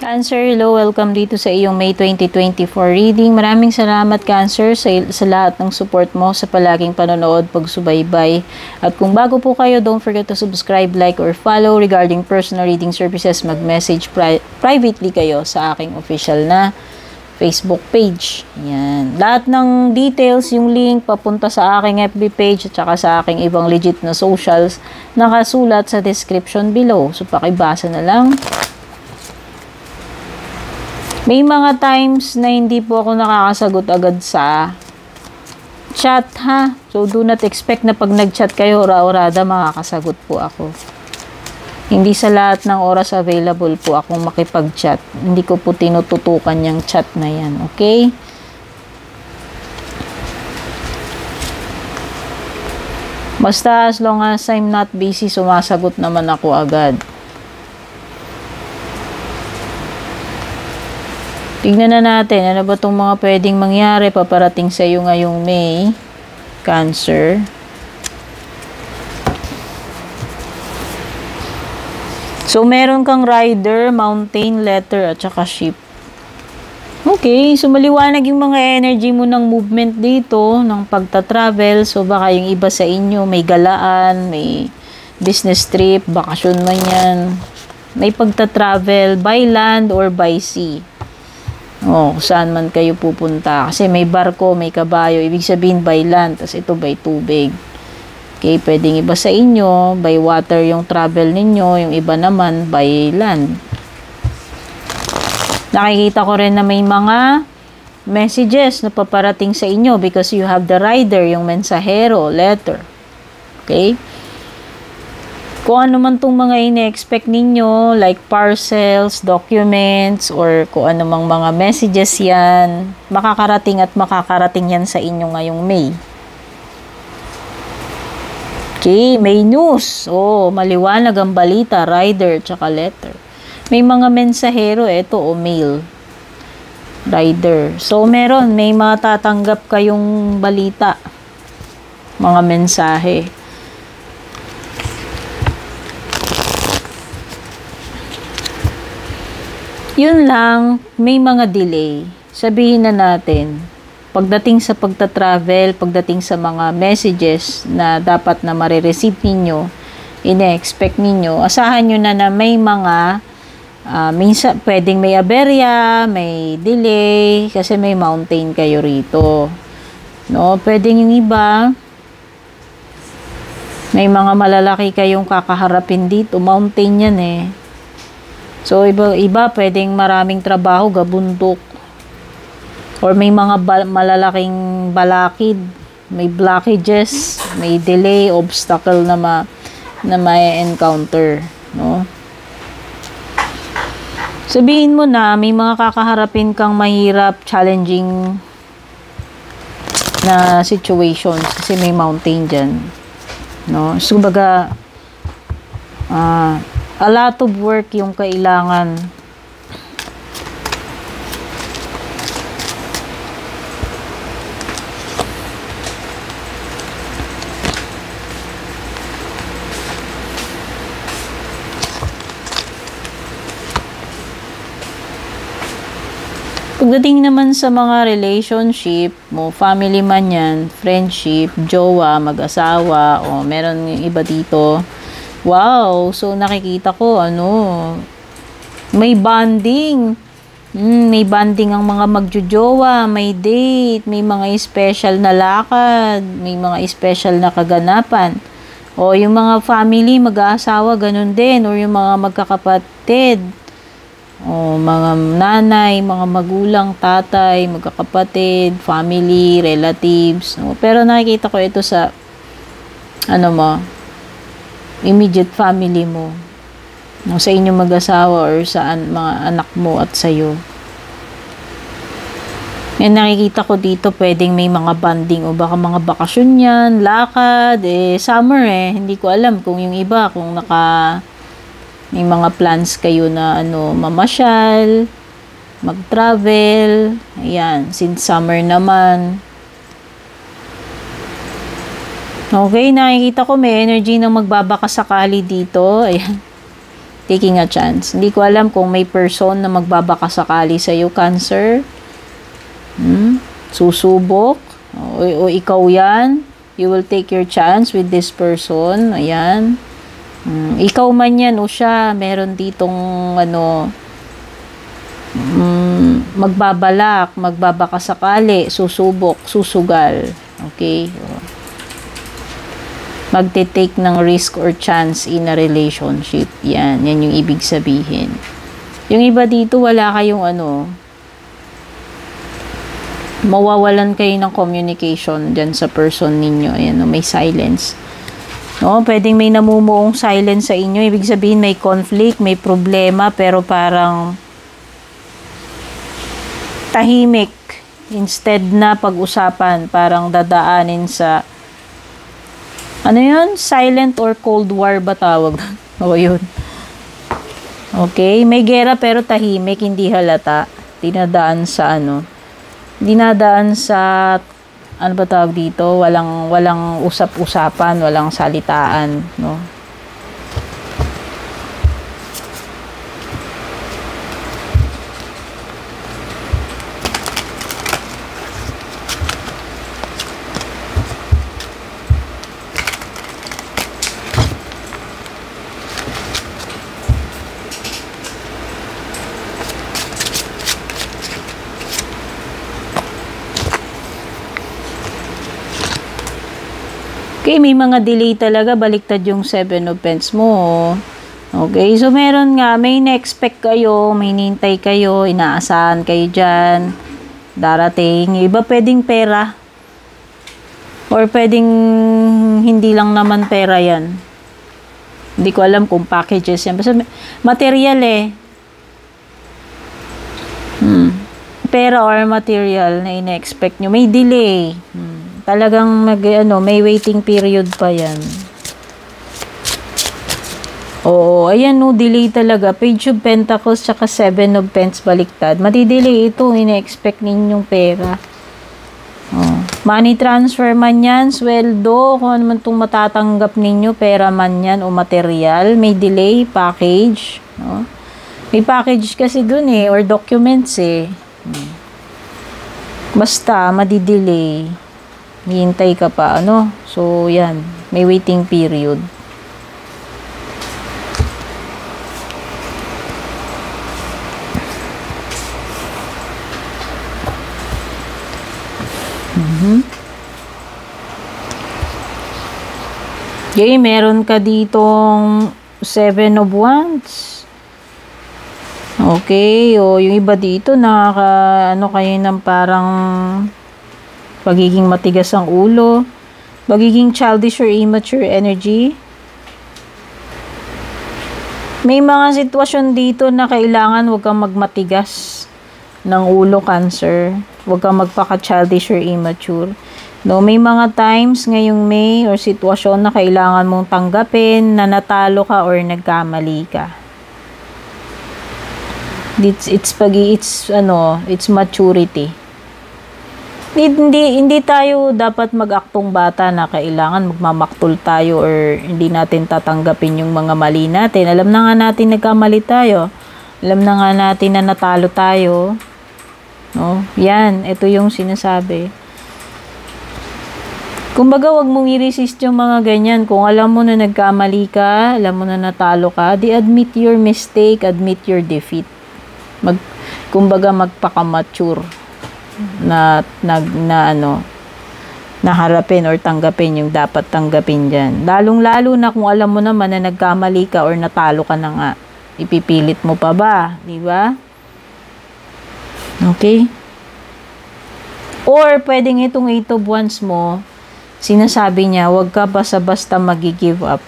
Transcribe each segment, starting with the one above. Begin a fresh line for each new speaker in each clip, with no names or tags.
Cancer, hello, welcome dito sa iyong May 2024 reading. Maraming salamat Cancer sa lahat ng support mo sa palaging panonood, pagsubaybay. At kung bago po kayo, don't forget to subscribe, like, or follow. Regarding personal reading services, mag-message privately kayo sa aking official na Facebook page. Yan. Lahat ng details, yung link papunta sa aking FB page at saka sa aking ibang legit na socials, nakasulat sa description below. So, pakibasa na lang. May mga times na hindi po ako nakakasagot agad sa chat, ha? So, do not expect na pag nag-chat kayo, ora-orada, makakasagot po ako. Hindi sa lahat ng oras available po akong makipag-chat. Hindi ko po tinututukan yung chat na yan, okay? Basta as long as I'm not busy, sumasagot naman ako agad. Tignan na natin, ano ba itong mga pwedeng mangyari paparating sa iyo ngayong May, Cancer. So, meron kang rider, mountain, letter, at saka ship. Okay, so maliwanag yung mga energy mo ng movement dito, ng pagta-travel. So, baka yung iba sa inyo, may galaan, may business trip, bakasyon man yan. May pagta-travel by land or by sea. Saan man kayo pupunta. Kasi may barko, may kabayo. Ibig sabihin by land. Tapos ito by tubig. Okay, pwedeng iba sa inyo. By water yung travel ninyo. Yung iba naman by land. Nakikita ko rin na may mga messages na paparating sa inyo because you have the rider, yung mensahero, letter. Okay? Kung ano man itong mga ine-expect ninyo, like parcels, documents, or kung ano mang mga messages yan, makakarating at makakarating yan sa inyo ngayong May. Okay, may news. Maliwanag ang balita, rider, tsaka letter. May mga mensahero, ito, mail. Rider. So, may matatanggap kayong balita. Mga mensahe. Yun lang, may mga delay. Sabihin na natin, pagdating sa pagta-travel, pagdating sa mga messages na dapat na marireceive ninyo, ine-expect ninyo, asahan nyo na may mga, minsan pwedeng may aberya, may delay, kasi may mountain kayo rito. No? Pwedeng yung iba, may mga malalaki kayong kakaharapin dito, mountain yan eh. So, iba pwedeng maraming trabaho, gabundok. Or may mga malalaking balakid, may blockages, may delay, obstacle na may encounter, no? Sabihin mo na, may mga kakaharapin kang mahirap, challenging na situations kasi may mountain dyan, no? So, baga, a lot of work yung kailangan. Pagdating naman sa mga relationship mo, family man yan, friendship, jowa, mag-asawa, o meron yung iba dito. Wow! So, nakikita ko, may bonding. May bonding ang mga magjojowa, may date, may mga special na lakad, may mga special na kaganapan. O, yung mga family, mag-aasawa, ganun din. Or yung mga magkakapatid. O, mga nanay, mga magulang, tatay, magkakapatid, family, relatives. O, pero nakikita ko ito sa, immediate family mo, sa inyong mag-asawa or sa mga anak mo at sa'yo. Yan, nakikita ko dito, pwedeng may mga bonding o baka mga bakasyon yan, lakad, summer hindi ko alam kung yung iba, kung may mga plans kayo na mamasyal, mag-travel, ayan, since summer naman. Okay, nakikita ko may energy na magbabaka sakali dito. Ayan. Taking a chance. Hindi ko alam kung may person na magbabaka sakali sa'yo, Cancer. Susubok. O ikaw yan. You will take your chance with this person. Ayan. Ikaw man yan o siya. Meron ditong magbabalak, magbabaka sakali, susubok, susugal. Okay? Magte-take ng risk or chance in a relationship. Yan yung ibig sabihin. Yung iba dito, wala kayong mawawalan kayo ng communication dyan sa person ninyo. Ayan, may silence. No, pwedeng may namumuong silence sa inyo. Ibig sabihin, may conflict, may problema, pero parang tahimik. Instead na pag-usapan, parang dadaanin sa silent or cold war ba tawag? O yun. Okay, may gera pero tahimik, hindi halata. Dinadaan sa ano ba tawag dito? Walang usap-usapan, walang salitaan, no? Okay, may mga delay talaga. Baliktad yung 7 of Pentacles mo. Okay, so meron nga, may na-expect kayo, may nintay kayo, inaasahan kayo dyan, darating. Iba pwedeng pera. Or pwedeng hindi lang naman pera yan. Hindi ko alam kung packages yan. Basta material Pera or material na ina-expect nyo. May delay. Talagang may waiting period pa yan. Oo, ayan delay talaga. Page of Pentacles tsaka 7 of Pentacles baliktad. Matidelay ito, ina-expect ninyong pera. Money transfer man yan, sweldo, kung ano man itong matatanggap ninyo, pera man yan o material. May delay, package. No? May package kasi dun or documents Basta, madidelay. Hihintay ka pa, So, yan. May waiting period. Okay, meron ka ditong 7 of Wands. Okay, yung iba dito kayo ng parang pagiging matigas ang ulo, pagiging childish or immature energy. May mga sitwasyon dito na kailangan huwag kang magmatigas ng ulo, Cancer. Huwag kang magpaka-childish or immature. No, may mga times ngayong May or sitwasyon na kailangan mong tanggapin na natalo ka or nagkamali ka. It's maturity. Hindi tayo dapat mag-aktong bata na kailangan magmamaktol tayo or hindi natin tatanggapin yung mga mali natin. Alam na nga natin nagkamali tayo. Alam na nga natin na natalo tayo. No? Yan, ito yung sinasabi. Kumbaga, wag mong i-resist yung mga ganyan. Kung alam mo na nagkamali ka, alam mo na natalo ka, admit your mistake, admit your defeat. Kumbaga, magpaka-mature na harapin or tanggapin yung dapat tanggapin dyan. Lalong-lalo na kung alam mo naman na nagkamali ka or natalo ka na nga. Ipipilit mo pa ba? Di ba? Okay? Or pwedeng itong 8 of Wands mo, sinasabi niya, huwag ka basta-basta mag-give up.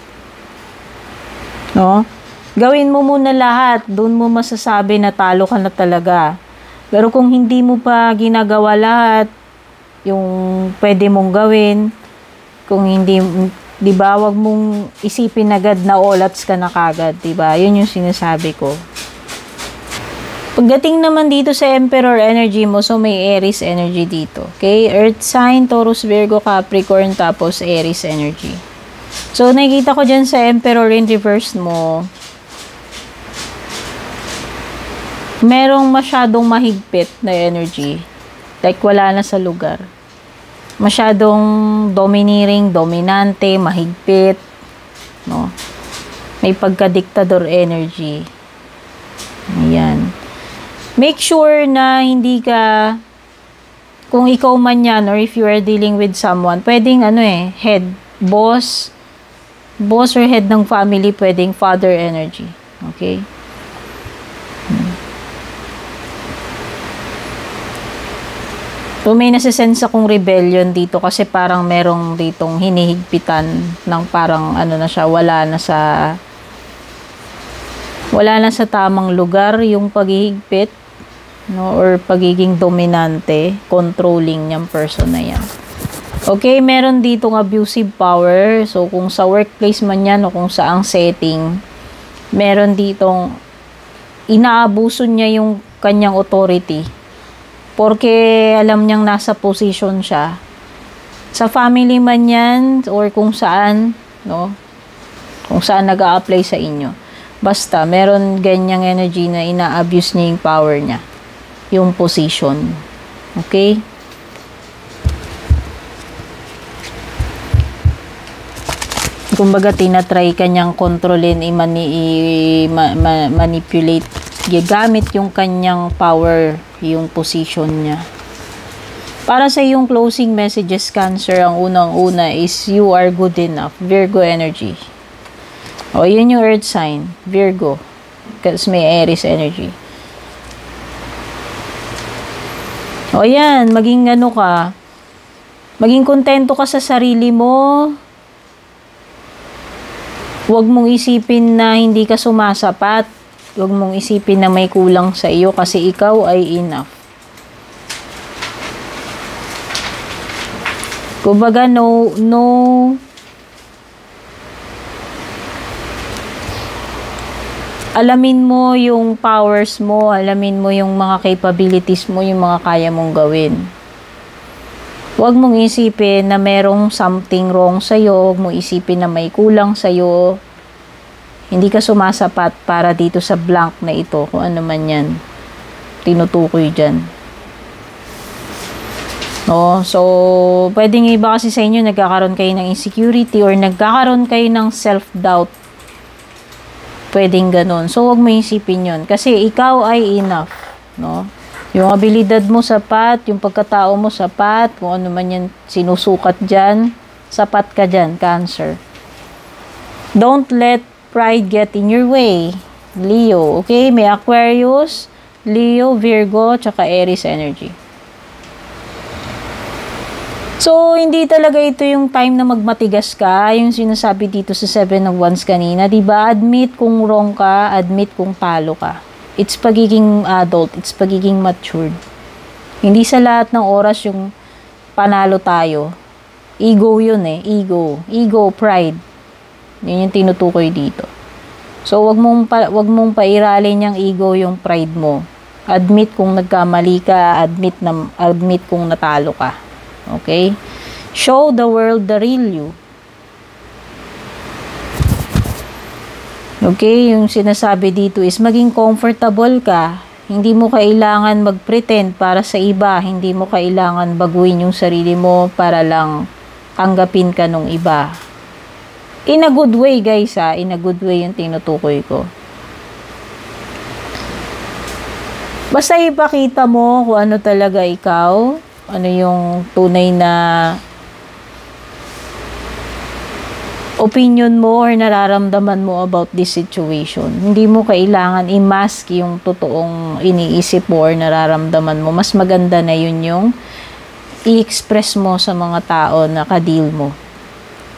No? Gawin mo muna lahat. Doon mo masasabi na talo ka na talaga. Pero kung hindi mo pa ginagawa lahat, yung pwede mong gawin, kung hindi, di ba, wag mong isipin agad na olats ka na kagad, di ba? Yun yung sinasabi ko. Pagdating naman dito sa Emperor energy mo, so may Aries energy dito. Okay? Earth sign, Taurus, Virgo, Capricorn, tapos Aries energy. So, nakikita ko dyan sa Emperor in reverse mo, merong masyadong mahigpit na energy. Like, wala na sa lugar. Masyadong domineering, dominante, mahigpit, no? May pagka-diktador energy. Ayan. Make sure na hindi ka, kung ikaw man yan, or if you are dealing with someone, pwedeng head, boss or head ng family, pwedeng father energy. Okay? So, may nasisense akong rebellion dito kasi parang merong ditong hinihigpitan ng parang na siya, wala na sa tamang lugar yung paghihigpit, no, or pagiging dominante, controlling niyang person na yan. Okay, meron ditong abusive power. So, kung sa workplace man yan o kung saang setting, meron ditong inaabuso niya yung kanyang authority. Porque alam niyang nasa position siya. Sa family man yan, or kung saan, no? Kung saan nag-a-apply sa inyo. Basta, meron ganyang energy na ina-abuse niya yung power niya. Yung position. Okay? Kumbaga, tinatry kanyang kontrolin, manipulate, gamit yung kanyang power, yung position niya. Para sa yung closing messages, Cancer, ang unang-una is you are good enough. Virgo energy. O, yun yung earth sign, Virgo. Kasi may Aries energy. O, yan, maging maging kontento ka sa sarili mo. Huwag mong isipin na hindi ka sumasapat. Huwag mong isipin na may kulang sa iyo kasi ikaw ay enough. Kumbaga, no. Alamin mo yung powers mo, alamin mo yung mga capabilities mo, yung mga kaya mong gawin. Huwag mong isipin na merong something wrong sa'yo. Huwag mong isipin na may kulang sa'yo. Hindi ka sumasapat para dito sa blank na ito. Kung ano man yan. Tinutukoy dyan. No? So, pwedeng iba kasi sa inyo, nagkakaroon kayo ng insecurity or nagkakaroon kayo ng self-doubt. Pwedeng ganun. So, huwag mo isipin yun. Kasi ikaw ay enough. No? Yung abilidad mo sapat, yung pagkatao mo sapat, kung ano man yan sinusukat dyan, sapat ka dyan, Cancer. Don't let pride get in your way, Leo. Okay? May Aquarius, Leo, Virgo, tsaka Aries energy. So, hindi talaga ito yung time na magmatigas ka, yung sinasabi dito sa Seven of Wands kanina, diba? Admit kung wrong ka, admit kung talo ka. It's pagiging adult, it's pagiging matured. Hindi sa lahat ng oras yung panalo tayo. Ego yun Ego, pride. Yun yung tinutukoy dito. So, wag mong pairalin yung ego, yung pride mo. Admit kung nagkamali ka, admit kung natalo ka. Okay? Show the world the real you. Okay? Yung sinasabi dito is maging comfortable ka. Hindi mo kailangan mag-pretend para sa iba. Hindi mo kailangan baguhin yung sarili mo para lang tanggapin ka nung iba. In a good way, guys, in a good way yung tinutukoy ko. Basta ipakita mo kung ano talaga ikaw, ano yung tunay na opinion mo or nararamdaman mo about this situation. Hindi mo kailangan i-mask yung totoong iniisip mo or nararamdaman mo. Mas maganda na yun yung i-express mo sa mga tao na ka-deal mo.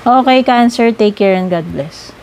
Okay, Cancer, take care and God bless.